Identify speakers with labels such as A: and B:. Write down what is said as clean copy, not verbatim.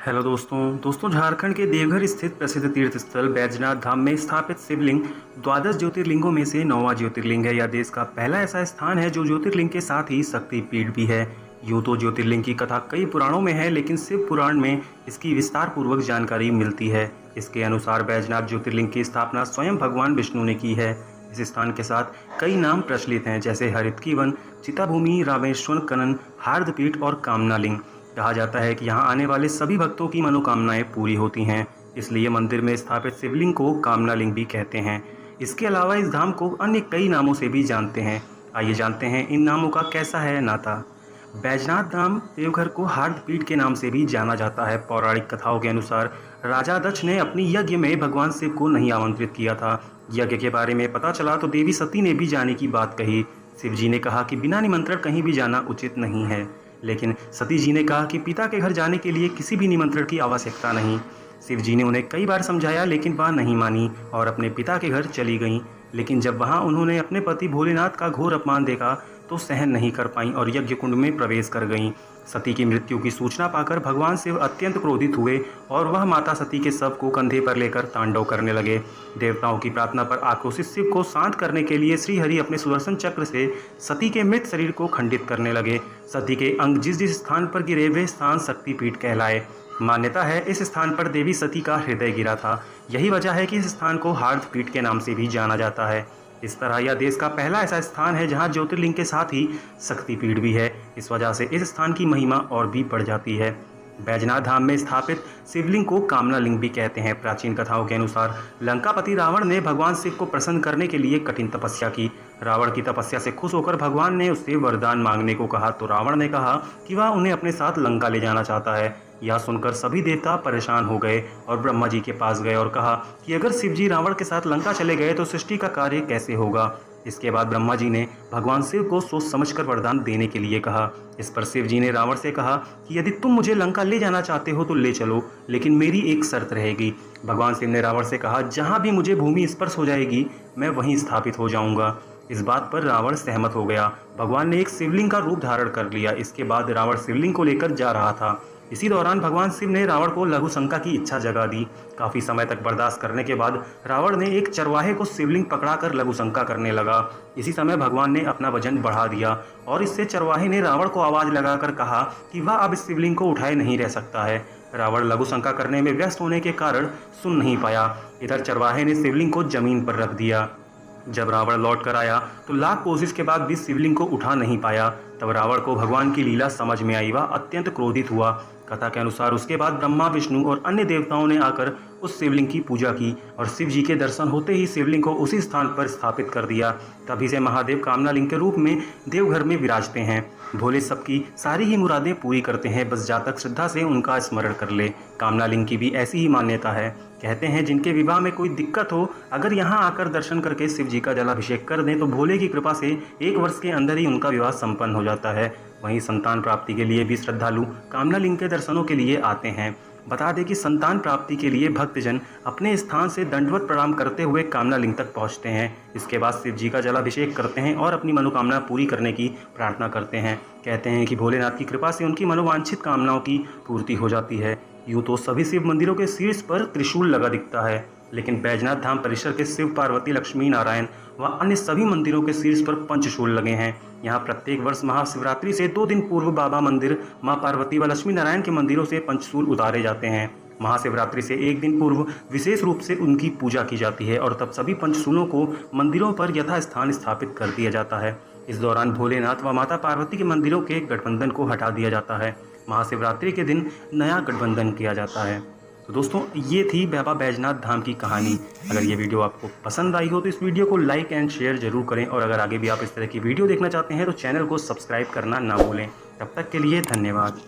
A: Hello दोस्तों झारखंड के देवघर स्थित प्रसिद्ध तीर्थ स्थल बैजनाथ धाम में स्थापित शिवलिंग द्वादश ज्योतिर्लिंगों में से 9वां ज्योतिर्लिंग है। यह देश का पहला ऐसा स्थान है जो ज्योतिर्लिंग के साथ ही शक्ति पीठ भी है। यूँ तो ज्योतिर्लिंग की कथा कई पुराणों में है, लेकिन शिव पुराण में इसकी विस्तार पूर्वक जानकारी मिलती है। इसके अनुसार बैजनाथ ज्योतिर्लिंग की स्थापना स्वयं भगवान विष्णु ने की है। इस स्थान के साथ कई नाम प्रचलित हैं, जैसे हरितकी वन, चिताभूमि, रामेश्वर कनन, हार्दपीठ और कामनालिंग। कहा जाता है कि यहाँ आने वाले सभी भक्तों की मनोकामनाएं पूरी होती हैं, इसलिए मंदिर में स्थापित शिवलिंग को कामनालिंग भी कहते हैं। इसके अलावा इस धाम को अन्य कई नामों से भी जानते हैं। आइए जानते हैं इन नामों का कैसा है नाता। बैजनाथ धाम देवघर को हार्दपीठ के नाम से भी जाना जाता है। पौराणिक कथाओं के अनुसार राजा दक्ष ने अपनी यज्ञ में भगवान शिव को नहीं आमंत्रित किया था। यज्ञ के बारे में पता चला तो देवी सती ने भी जाने की बात कही। शिव जी ने कहा कि बिना निमंत्रण कहीं भी जाना उचित नहीं है, लेकिन सती जी ने कहा कि पिता के घर जाने के लिए किसी भी निमंत्रण की आवश्यकता नहीं। शिव जी ने उन्हें कई बार समझाया, लेकिन वह नहीं मानी और अपने पिता के घर चली गईं। लेकिन जब वहां उन्होंने अपने पति भोलेनाथ का घोर अपमान देखा तो सहन नहीं कर पाईं और यज्ञ कुंड में प्रवेश कर गईं। सती की मृत्यु की सूचना पाकर भगवान शिव अत्यंत क्रोधित हुए और वह माता सती के शव को कंधे पर लेकर तांडव करने लगे। देवताओं की प्रार्थना पर आक्रोशित शिव को शांत करने के लिए श्रीहरि अपने सुदर्शन चक्र से सती के मृत शरीर को खंडित करने लगे। सती के अंग जिस जिस स्थान पर गिरे वे स्थान शक्तिपीठ कहलाए। मान्यता है इस स्थान पर देवी सती का हृदय गिरा था। यही वजह है कि इस स्थान को हार्दपीठ के नाम से भी जाना जाता है। इस तरह यह देश का पहला ऐसा स्थान है जहां ज्योतिर्लिंग के साथ ही शक्तिपीठ भी है। इस वजह से इस स्थान की महिमा और भी बढ़ जाती है। बैजनाथ धाम में स्थापित शिवलिंग को कामनालिंग भी कहते हैं। प्राचीन कथाओं के अनुसार लंकापति रावण ने भगवान शिव को प्रसन्न करने के लिए कठिन तपस्या की। रावण की तपस्या से खुश होकर भगवान ने उससे वरदान मांगने को कहा तो रावण ने कहा कि वह उन्हें अपने साथ लंका ले जाना चाहता है। यह सुनकर सभी देवता परेशान हो गए और ब्रह्मा जी के पास गए और कहा कि अगर शिव जी रावण के साथ लंका चले गए तो सृष्टि का कार्य कैसे होगा। इसके बाद ब्रह्मा जी ने भगवान शिव को सोच समझकर वरदान देने के लिए कहा। इस पर शिव जी ने रावण से कहा कि यदि तुम मुझे लंका ले जाना चाहते हो तो ले चलो, लेकिन मेरी एक शर्त रहेगी। भगवान शिव ने रावण से कहा, जहाँ भी मुझे भूमि स्पर्श हो जाएगी मैं वहीं स्थापित हो जाऊंगा। इस बात पर रावण सहमत हो गया। भगवान ने एक शिवलिंग का रूप धारण कर लिया। इसके बाद रावण शिवलिंग को लेकर जा रहा था। इसी दौरान भगवान शिव ने रावण को लघु शंका की इच्छा जगा दी। काफी समय तक बर्दाश्त करने के बाद रावण ने एक चरवाहे को शिवलिंग पकड़ाकर लघु शंका करने लगा। इसी समय भगवान ने अपना वजन बढ़ा दिया और इससे चरवाहे ने रावण को आवाज लगाकर कहा कि वह अब इस शिवलिंग को उठाए नहीं रह सकता है। रावण लघु शंका करने में व्यस्त होने के कारण सुन नहीं पाया। इधर चरवाहे ने शिवलिंग को जमीन पर रख दिया। जब रावण लौट कर आया तो लाख कोशिश के बाद भी शिवलिंग को उठा नहीं पाया। तब रावण को भगवान की लीला समझ में आई। वह अत्यंत क्रोधित हुआ। कथा के अनुसार उसके बाद ब्रह्मा, विष्णु और अन्य देवताओं ने आकर उस शिवलिंग की पूजा की और शिव जी के दर्शन होते ही शिवलिंग को उसी स्थान पर स्थापित कर दिया। तभी से महादेव कामनालिंग के रूप में देवघर में विराजते हैं। भोले सबकी सारी ही मुरादें पूरी करते हैं, बस जातक श्रद्धा से उनका स्मरण कर ले। कामनालिंग की भी ऐसी ही मान्यता है। कहते हैं जिनके विवाह में कोई दिक्कत हो, अगर यहाँ आकर दर्शन करके शिव जी का जलाभिषेक कर दें तो भोले की कृपा से 1 वर्ष के अंदर ही उनका विवाह संपन्न हो जाता है। वहीं संतान प्राप्ति के लिए भी श्रद्धालु कामनालिंग के दर्शनों के लिए आते हैं। बता दें कि संतान प्राप्ति के लिए भक्तजन अपने स्थान से दंडवत प्रणाम करते हुए कामनालिंग तक पहुंचते हैं। इसके बाद शिव जी का जलाभिषेक करते हैं और अपनी मनोकामना पूरी करने की प्रार्थना करते हैं। कहते हैं कि भोलेनाथ की कृपा से उनकी मनोवांछित कामनाओं की पूर्ति हो जाती है। यूँ तो सभी शिव मंदिरों के शीर्ष पर त्रिशूल लगा दिखता है, लेकिन बैजनाथ धाम परिसर के शिव, पार्वती, लक्ष्मी नारायण व अन्य सभी मंदिरों के शीर्ष पर पंचशूल लगे हैं। यहाँ प्रत्येक वर्ष महाशिवरात्रि से 2 दिन पूर्व बाबा मंदिर, माँ पार्वती व लक्ष्मी नारायण के मंदिरों से पंचशूल उतारे जाते हैं। महाशिवरात्रि से 1 दिन पूर्व विशेष रूप से उनकी पूजा की जाती है और तब सभी पंचशूलों को मंदिरों पर यथास्थान स्थापित कर दिया जाता है। इस दौरान भोलेनाथ व माता पार्वती के मंदिरों के गठबंधन को हटा दिया जाता है। महाशिवरात्रि के दिन नया गठबंधन किया जाता है। तो दोस्तों, ये थी बाबा बैजनाथ धाम की कहानी। अगर ये वीडियो आपको पसंद आई हो तो इस वीडियो को लाइक एंड शेयर जरूर करें और अगर आगे भी आप इस तरह की वीडियो देखना चाहते हैं तो चैनल को सब्सक्राइब करना ना भूलें। तब तक के लिए धन्यवाद।